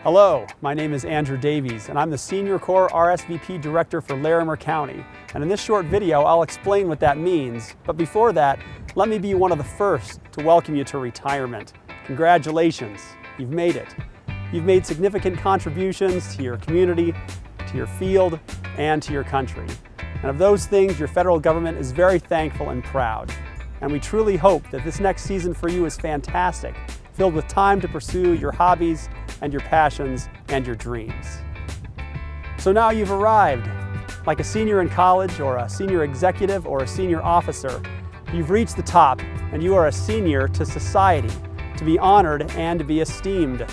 Hello, my name is Andrew Davies, and I'm the SeniorCorps-RSVP Director for Larimer County. And in this short video, I'll explain what that means. But before that, let me be one of the first to welcome you to retirement. Congratulations, you've made it. You've made significant contributions to your community, to your field, and to your country. And of those things, your federal government is very thankful and proud. And we truly hope that this next season for you is fantastic, filled with time to pursue your hobbies and your passions and your dreams. So now you've arrived. Like a senior in college or a senior executive or a senior officer, you've reached the top and you are a senior to society, to be honored and to be esteemed.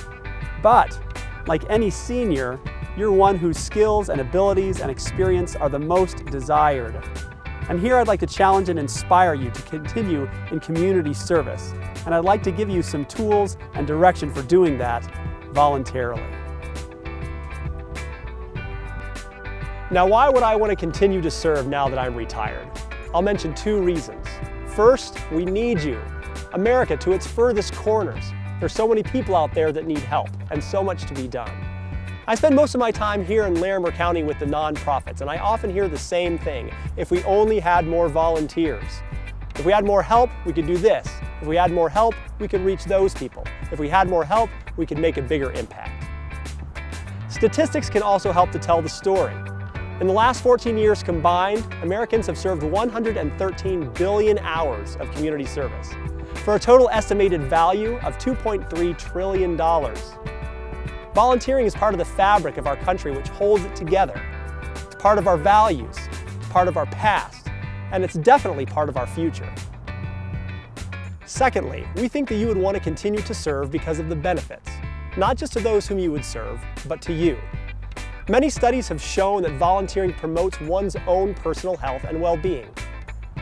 But like any senior, you're one whose skills and abilities and experience are the most desired. And here I'd like to challenge and inspire you to continue in community service. And I'd like to give you some tools and direction for doing that voluntarily. Now, why would I want to continue to serve now that I'm retired? I'll mention two reasons. First, we need you. America to its furthest corners. There's so many people out there that need help and so much to be done. I spend most of my time here in Larimer County with the nonprofits, and I often hear the same thing: if we only had more volunteers. If we had more help, we could do this. If we had more help, we could reach those people. If we had more help, we could make a bigger impact. Statistics can also help to tell the story. In the last 14 years combined, Americans have served 113 billion hours of community service for a total estimated value of $2.3 trillion. Volunteering is part of the fabric of our country which holds it together. It's part of our values, part of our past, and it's definitely part of our future. Secondly, we think that you would want to continue to serve because of the benefits, not just to those whom you would serve, but to you. Many studies have shown that volunteering promotes one's own personal health and well-being.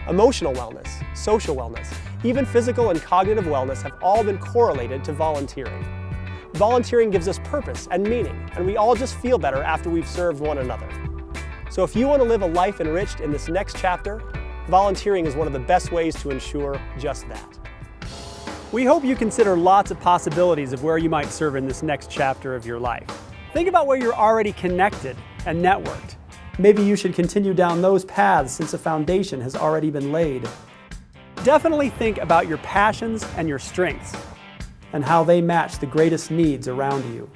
Emotional wellness, social wellness, even physical and cognitive wellness have all been correlated to volunteering. Volunteering gives us purpose and meaning, and we all just feel better after we've served one another. So if you want to live a life enriched in this next chapter, volunteering is one of the best ways to ensure just that. We hope you consider lots of possibilities of where you might serve in this next chapter of your life. Think about where you're already connected and networked. Maybe you should continue down those paths since a foundation has already been laid. Definitely think about your passions and your strengths and how they match the greatest needs around you.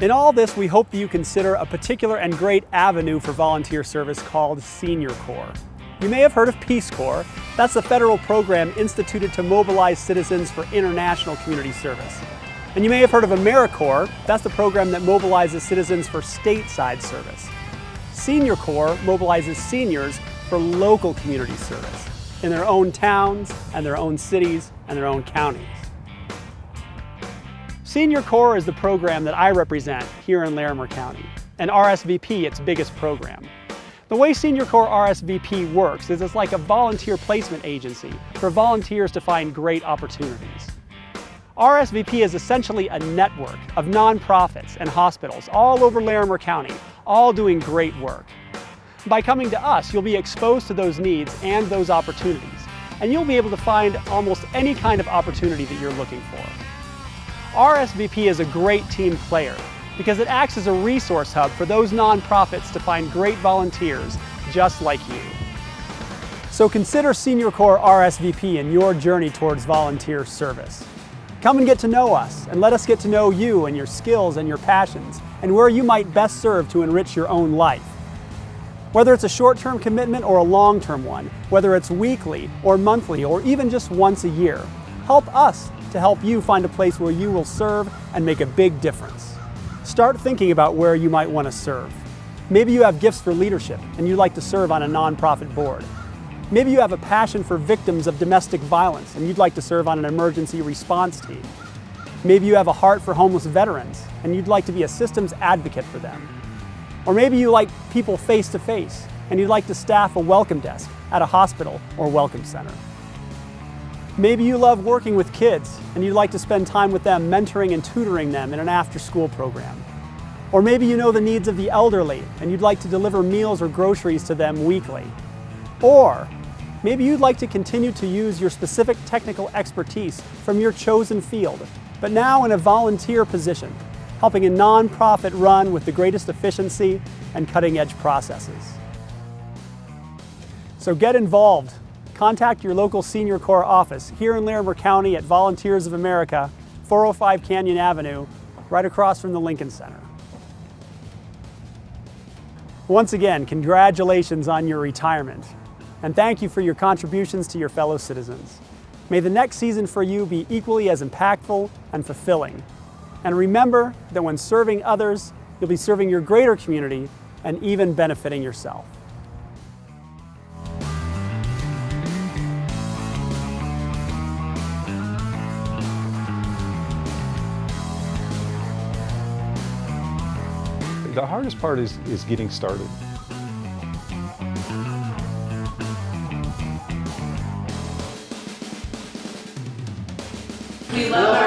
In all this, we hope that you consider a particular and great avenue for volunteer service called SeniorCorps. You may have heard of Peace Corps. That's the federal program instituted to mobilize citizens for international community service. And you may have heard of AmeriCorps. That's the program that mobilizes citizens for stateside service. SeniorCorps mobilizes seniors for local community service in their own towns and their own cities and their own counties. SeniorCorps is the program that I represent here in Larimer County, and RSVP its biggest program. The way SeniorCorps-RSVP works is it's like a volunteer placement agency for volunteers to find great opportunities. RSVP is essentially a network of nonprofits and hospitals all over Larimer County, all doing great work. By coming to us, you'll be exposed to those needs and those opportunities, and you'll be able to find almost any kind of opportunity that you're looking for. RSVP is a great team player because it acts as a resource hub for those nonprofits to find great volunteers just like you. So consider SeniorCorps-RSVP in your journey towards volunteer service. Come and get to know us, and let us get to know you and your skills and your passions, and where you might best serve to enrich your own life. Whether it's a short-term commitment or a long-term one, whether it's weekly or monthly or even just once a year, help us to help you find a place where you will serve and make a big difference. Start thinking about where you might want to serve. Maybe you have gifts for leadership and you'd like to serve on a nonprofit board. Maybe you have a passion for victims of domestic violence and you'd like to serve on an emergency response team. Maybe you have a heart for homeless veterans and you'd like to be a systems advocate for them. Or maybe you like people face to face and you'd like to staff a welcome desk at a hospital or welcome center. Maybe you love working with kids and you'd like to spend time with them mentoring and tutoring them in an after-school program. Or maybe you know the needs of the elderly and you'd like to deliver meals or groceries to them weekly. Or maybe you'd like to continue to use your specific technical expertise from your chosen field, but now in a volunteer position, helping a nonprofit run with the greatest efficiency and cutting-edge processes. So get involved. Contact your local Senior Corps office here in Larimer County at Volunteers of America, 405 Canyon Avenue, right across from the Lincoln Center. Once again, congratulations on your retirement, and thank you for your contributions to your fellow citizens. May the next season for you be equally as impactful and fulfilling. And remember that when serving others, you'll be serving your greater community and even benefiting yourself. The hardest part is getting started. We love